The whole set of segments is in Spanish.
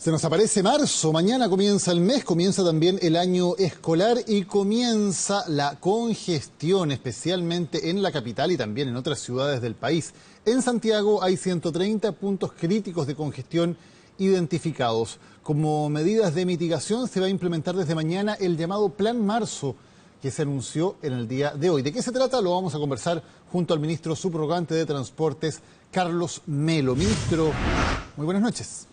Se nos aparece marzo, mañana comienza el mes, comienza también el año escolar y comienza la congestión, especialmente en la capital y también en otras ciudades del país. En Santiago hay 130 puntos críticos de congestión identificados. Como medidas de mitigación se va a implementar desde mañana el llamado Plan Marzo, que se anunció en el día de hoy. ¿De qué se trata? Lo vamos a conversar junto al ministro subrogante de Transportes, Carlos Melo. Ministro, muy buenas noches.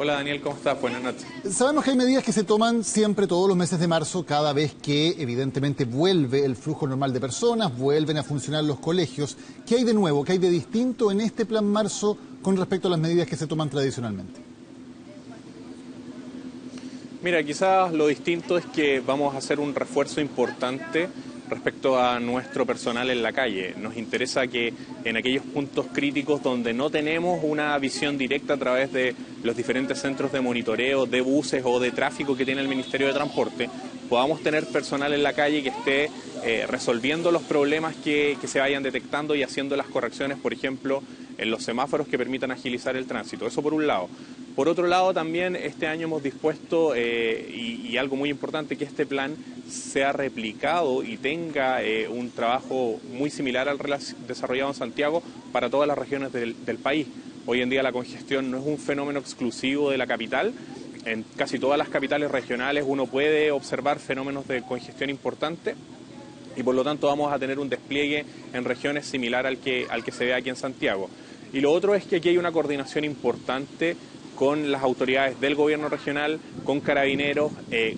Hola Daniel, ¿cómo estás? Buenas noches. Sabemos que hay medidas que se toman siempre todos los meses de marzo, cada vez que evidentemente vuelve el flujo normal de personas, vuelven a funcionar los colegios. ¿Qué hay de nuevo, qué hay de distinto en este Plan Marzo con respecto a las medidas que se toman tradicionalmente? Mira, quizás lo distinto es que vamos a hacer un refuerzo importante respecto a nuestro personal en la calle. Nos interesa que en aquellos puntos críticos donde no tenemos una visión directa a través de los diferentes centros de monitoreo, de buses o de tráfico que tiene el Ministerio de Transporte, podamos tener personal en la calle que esté resolviendo los problemas que se vayan detectando y haciendo las correcciones, por ejemplo, en los semáforos que permitan agilizar el tránsito. Eso por un lado. Por otro lado, también este año hemos dispuesto, y algo muy importante, que este plan sea replicado y tenga un trabajo muy similar al desarrollado en Santiago para todas las regiones del país. Hoy en día la congestión no es un fenómeno exclusivo de la capital. En casi todas las capitales regionales uno puede observar fenómenos de congestión importantes y por lo tanto vamos a tener un despliegue en regiones similar al que se ve aquí en Santiago. Y lo otro es que aquí hay una coordinación importante con las autoridades del gobierno regional, con carabineros,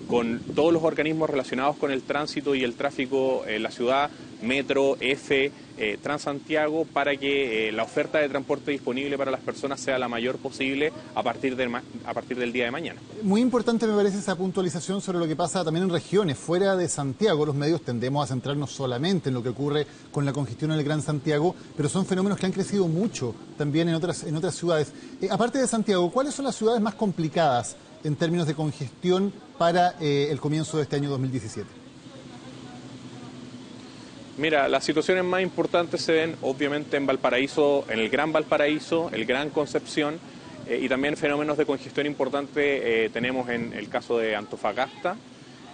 con todos los organismos relacionados con el tránsito y el tráfico en la ciudad, Metro, EFE, Transantiago, para que la oferta de transporte disponible para las personas sea la mayor posible a partir del día de mañana. Muy importante me parece esa puntualización sobre lo que pasa también en regiones fuera de Santiago. Los medios tendemos a centrarnos solamente en lo que ocurre con la congestión en el Gran Santiago, pero son fenómenos que han crecido mucho también en otras ciudades. Aparte de Santiago, ¿cuáles son las ciudades más complicadas en términos de congestión para el comienzo de este año 2017? Mira, las situaciones más importantes se ven obviamente en Valparaíso, en el Gran Valparaíso, el Gran Concepción, y también fenómenos de congestión importante tenemos en el caso de Antofagasta,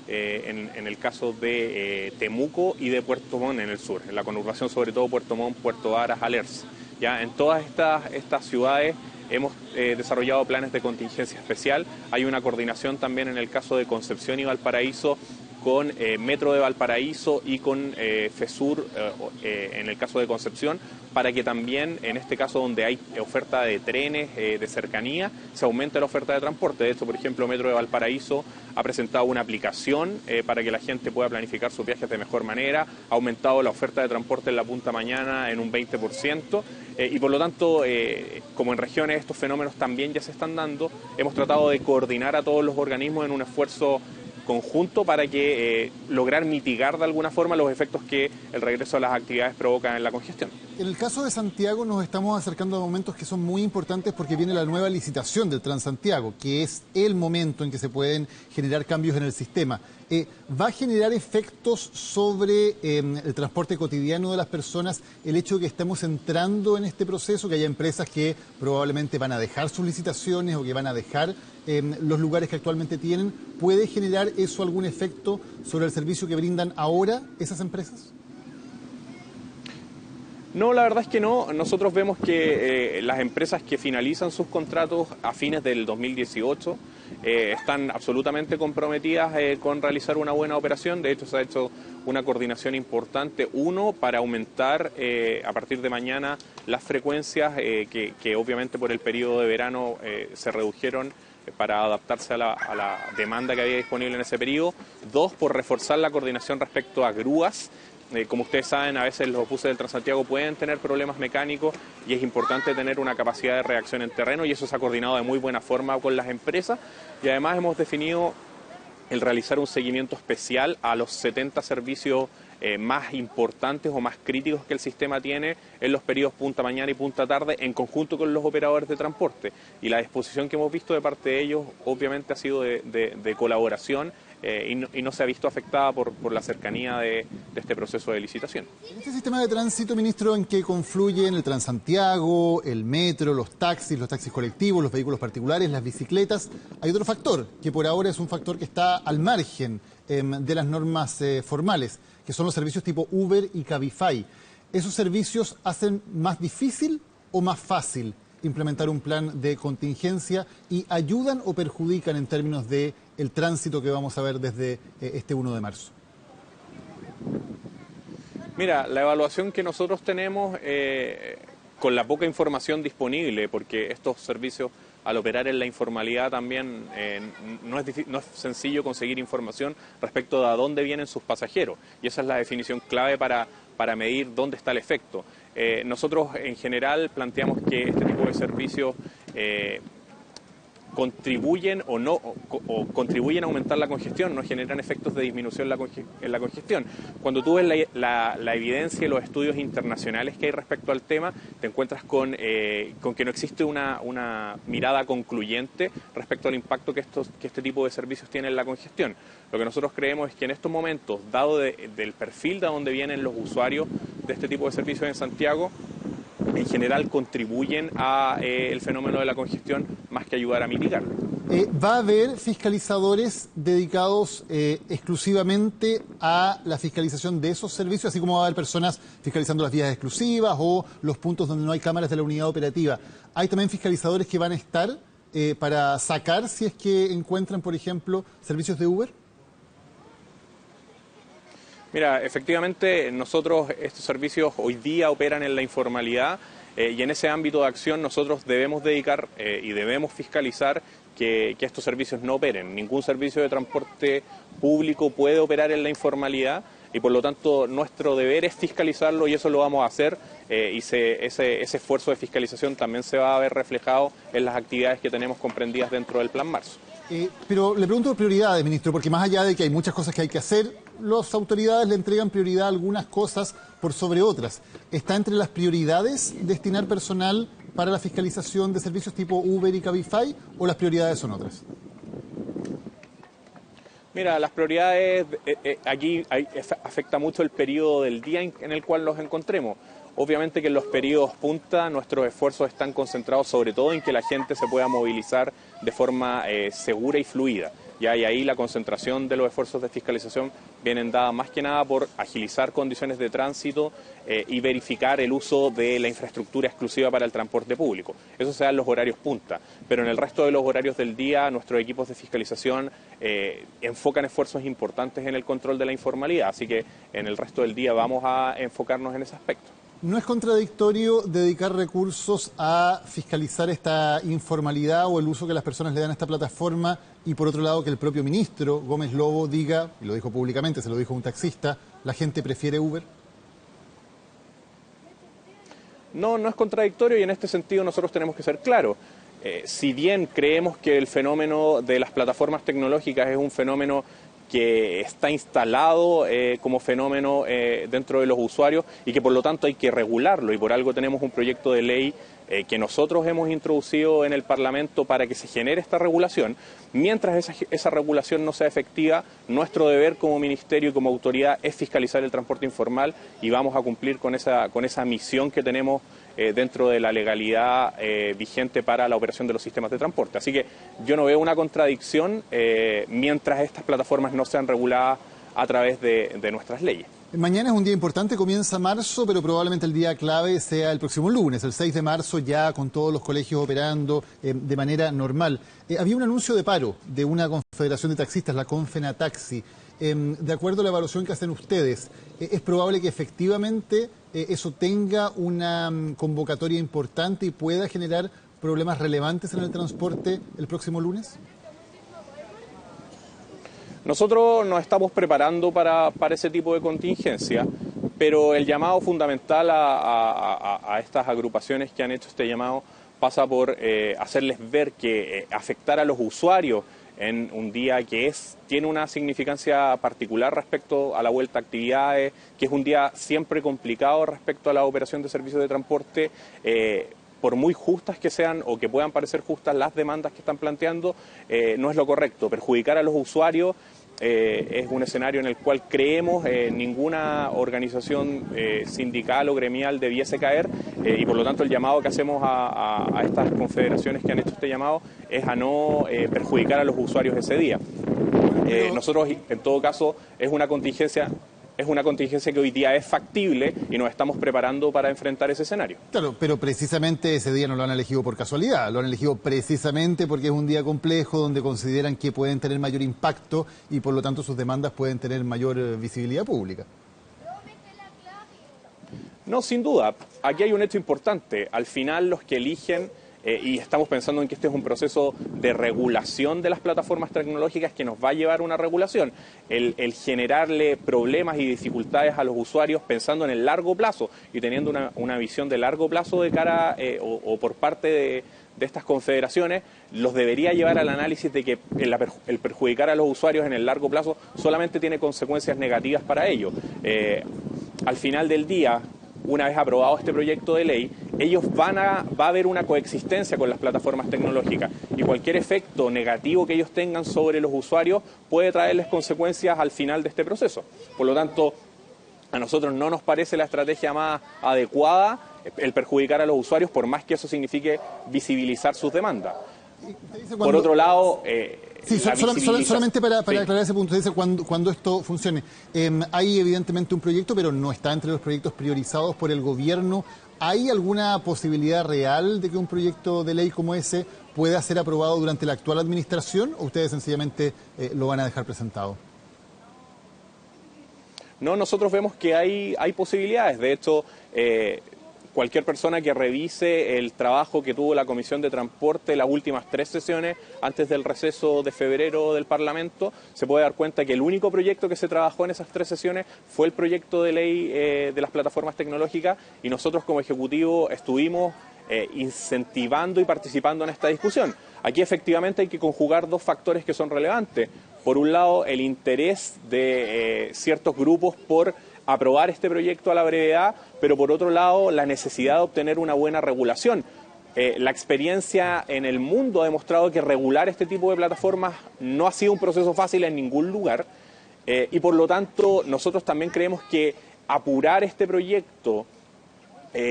en el caso de Temuco y de Puerto Montt en el sur, en la conurbación sobre todo Puerto Montt, Puerto Varas, Alerce. Ya en todas estas ciudades hemos desarrollado planes de contingencia especial. Hay una coordinación también en el caso de Concepción y Valparaíso con Metro de Valparaíso y con FESUR en el caso de Concepción, para que también en este caso donde hay oferta de trenes de cercanía, se aumente la oferta de transporte. De hecho, por ejemplo, Metro de Valparaíso ha presentado una aplicación para que la gente pueda planificar sus viajes de mejor manera, ha aumentado la oferta de transporte en la punta mañana en un 20%, y por lo tanto, como en regiones estos fenómenos también ya se están dando, hemos tratado de coordinar a todos los organismos en un esfuerzo conjunto para que lograr mitigar de alguna forma los efectos que el regreso a las actividades provoca en la congestión. En el caso de Santiago nos estamos acercando a momentos que son muy importantes porque viene la nueva licitación del Transantiago, que es el momento en que se pueden generar cambios en el sistema. ¿Va a generar efectos sobre el transporte cotidiano de las personas el hecho de que estamos entrando en este proceso, que haya empresas que probablemente van a dejar sus licitaciones o que van a dejar los lugares que actualmente tienen? ¿Puede generar eso algún efecto sobre el servicio que brindan ahora esas empresas? No, la verdad es que no. Nosotros vemos que las empresas que finalizan sus contratos a fines del 2018 están absolutamente comprometidas con realizar una buena operación. De hecho, se ha hecho una coordinación importante, para aumentar a partir de mañana las frecuencias que obviamente por el periodo de verano se redujeron para adaptarse a la demanda que había disponible en ese periodo. 2, por reforzar la coordinación respecto a grúas. Como ustedes saben, a veces los buses del Transantiago pueden tener problemas mecánicos y es importante tener una capacidad de reacción en terreno, y eso se ha coordinado de muy buena forma con las empresas. Y además hemos definido el realizar un seguimiento especial a los 70 servicios más importantes o más críticos que el sistema tiene en los periodos punta mañana y punta tarde, en conjunto con los operadores de transporte. Y la disposición que hemos visto de parte de ellos obviamente ha sido de colaboración y no se ha visto afectada por la cercanía de este proceso de licitación. En este sistema de tránsito, ministro, en que confluyen el Transantiago, el metro, los taxis colectivos, los vehículos particulares, las bicicletas, hay otro factor que por ahora es un factor que está al margen de las normas formales, que son los servicios tipo Uber y Cabify. ¿Esos servicios hacen más difícil o más fácil implementar un plan de contingencia y ayudan o perjudican en términos de el tránsito que vamos a ver desde este 1 de marzo? Mira, la evaluación que nosotros tenemos con la poca información disponible, porque estos servicios al operar en la informalidad también no es sencillo conseguir información respecto de a dónde vienen sus pasajeros, y esa es la definición clave para medir dónde está el efecto. Nosotros en general planteamos que este tipo de servicios contribuyen o contribuyen a aumentar la congestión, no generan efectos de disminución en la congestión. Cuando tú ves la evidencia y los estudios internacionales que hay respecto al tema, te encuentras con que no existe una mirada concluyente respecto al impacto que este tipo de servicios tienen en la congestión. Lo que nosotros creemos es que en estos momentos, dado del perfil de donde vienen los usuarios de este tipo de servicios en Santiago, en general contribuyen a el fenómeno de la congestión más que ayudar a mitigarlo. ¿Va a haber fiscalizadores dedicados exclusivamente a la fiscalización de esos servicios, así como va a haber personas fiscalizando las vías exclusivas o los puntos donde no hay cámaras de la unidad operativa? ¿Hay también fiscalizadores que van a estar para sacar si es que encuentran, por ejemplo, servicios de Uber? Mira, efectivamente nosotros estos servicios hoy día operan en la informalidad y en ese ámbito de acción nosotros debemos dedicar y debemos fiscalizar que estos servicios no operen. Ningún servicio de transporte público puede operar en la informalidad y por lo tanto nuestro deber es fiscalizarlo y eso lo vamos a hacer y ese esfuerzo de fiscalización también se va a ver reflejado en las actividades que tenemos comprendidas dentro del Plan Marzo. Pero le pregunto por prioridades, ministro, porque más allá de que hay muchas cosas que hay que hacer, las autoridades le entregan prioridad a algunas cosas por sobre otras. ¿Está entre las prioridades destinar personal para la fiscalización de servicios tipo Uber y Cabify o las prioridades son otras? Mira, las prioridades aquí afecta mucho el periodo del día en el cual nos encontremos. Obviamente que en los periodos punta nuestros esfuerzos están concentrados sobre todo en que la gente se pueda movilizar de forma segura y fluida. Y ahí la concentración de los esfuerzos de fiscalización vienen dadas más que nada por agilizar condiciones de tránsito y verificar el uso de la infraestructura exclusiva para el transporte público. Eso se da en los horarios punta, pero en el resto de los horarios del día nuestros equipos de fiscalización enfocan esfuerzos importantes en el control de la informalidad, así que en el resto del día vamos a enfocarnos en ese aspecto. ¿No es contradictorio dedicar recursos a fiscalizar esta informalidad o el uso que las personas le dan a esta plataforma y por otro lado que el propio ministro Gómez Lobo diga, y lo dijo públicamente, se lo dijo un taxista, la gente prefiere Uber? No, no es contradictorio y en este sentido nosotros tenemos que ser claros. Si bien creemos que el fenómeno de las plataformas tecnológicas es un fenómeno que está instalado como fenómeno dentro de los usuarios y que por lo tanto hay que regularlo y por algo tenemos un proyecto de ley que nosotros hemos introducido en el Parlamento para que se genere esta regulación. Mientras esa regulación no sea efectiva, nuestro deber como ministerio y como autoridad es fiscalizar el transporte informal y vamos a cumplir con esa misión que tenemos dentro de la legalidad vigente para la operación de los sistemas de transporte. Así que yo no veo una contradicción mientras estas plataformas no sean reguladas a través de nuestras leyes. Mañana es un día importante, comienza marzo, pero probablemente el día clave sea el próximo lunes, el 6 de marzo, ya con todos los colegios operando de manera normal. Había un anuncio de paro de una confederación de taxistas, la Confenataxi. De acuerdo a la evaluación que hacen ustedes, ¿es probable que efectivamente eso tenga una convocatoria importante y pueda generar problemas relevantes en el transporte el próximo lunes? Nosotros nos estamos preparando para ese tipo de contingencia, pero el llamado fundamental a estas agrupaciones que han hecho este llamado pasa por hacerles ver que afectar a los usuarios en un día que tiene una significancia particular respecto a la vuelta a actividades, que es un día siempre complicado respecto a la operación de servicios de transporte, por muy justas que sean o que puedan parecer justas las demandas que están planteando, no es lo correcto. Perjudicar a los usuarios es un escenario en el cual creemos ninguna organización sindical o gremial debiese caer y por lo tanto el llamado que hacemos a estas confederaciones que han hecho este llamado es a no perjudicar a los usuarios ese día. Nosotros, en todo caso, es una contingencia que hoy día es factible y nos estamos preparando para enfrentar ese escenario. Claro, pero precisamente ese día no lo han elegido por casualidad, lo han elegido precisamente porque es un día complejo donde consideran que pueden tener mayor impacto y por lo tanto sus demandas pueden tener mayor visibilidad pública. No, sin duda. Aquí hay un hecho importante. Al final los que eligen... y estamos pensando en que este es un proceso de regulación de las plataformas tecnológicas que nos va a llevar a una regulación. El generarle problemas y dificultades a los usuarios pensando en el largo plazo y teniendo una visión de largo plazo de cara o por parte de estas confederaciones, los debería llevar al análisis de que el perjudicar a los usuarios en el largo plazo solamente tiene consecuencias negativas para ellos. Al final del día, una vez aprobado este proyecto de ley, va a haber una coexistencia con las plataformas tecnológicas y cualquier efecto negativo que ellos tengan sobre los usuarios puede traerles consecuencias al final de este proceso. Por lo tanto, a nosotros no nos parece la estrategia más adecuada el perjudicar a los usuarios, por más que eso signifique visibilizar sus demandas. Por otro lado... Sí, solamente para aclarar ese punto, dice cuando esto funcione. Hay evidentemente un proyecto, pero no está entre los proyectos priorizados por el gobierno. ¿Hay alguna posibilidad real de que un proyecto de ley como ese pueda ser aprobado durante la actual administración o ustedes sencillamente lo van a dejar presentado? No, nosotros vemos que hay posibilidades. De hecho, cualquier persona que revise el trabajo que tuvo la Comisión de Transporte las últimas 3 sesiones antes del receso de febrero del Parlamento, se puede dar cuenta que el único proyecto que se trabajó en esas 3 sesiones fue el proyecto de ley de las plataformas tecnológicas y nosotros como Ejecutivo estuvimos incentivando y participando en esta discusión. Aquí efectivamente hay que conjugar 2 factores que son relevantes. Por un lado, el interés de ciertos grupos por aprobar este proyecto a la brevedad, pero por otro lado la necesidad de obtener una buena regulación. La experiencia en el mundo ha demostrado que regular este tipo de plataformas no ha sido un proceso fácil en ningún lugar y por lo tanto nosotros también creemos que apurar este proyecto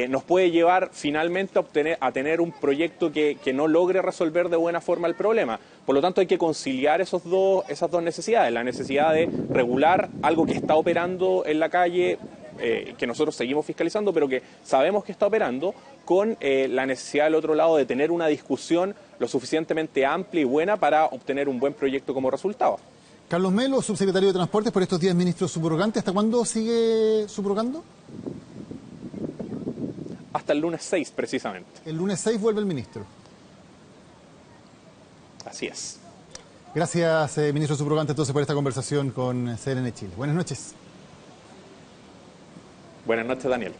nos puede llevar finalmente a tener un proyecto que no logre resolver de buena forma el problema. Por lo tanto hay que conciliar esas dos necesidades, la necesidad de regular algo que está operando en la calle, que nosotros seguimos fiscalizando, pero que sabemos que está operando, con la necesidad del otro lado de tener una discusión lo suficientemente amplia y buena para obtener un buen proyecto como resultado. Carlos Melo, subsecretario de Transportes, por estos días ministro subrogante, ¿hasta cuándo sigue subrogando? Hasta el lunes 6, precisamente. El lunes 6 vuelve el ministro. Así es. Gracias, ministro subrogante, entonces, por esta conversación con CNN Chile. Buenas noches. Buenas noches, Daniel.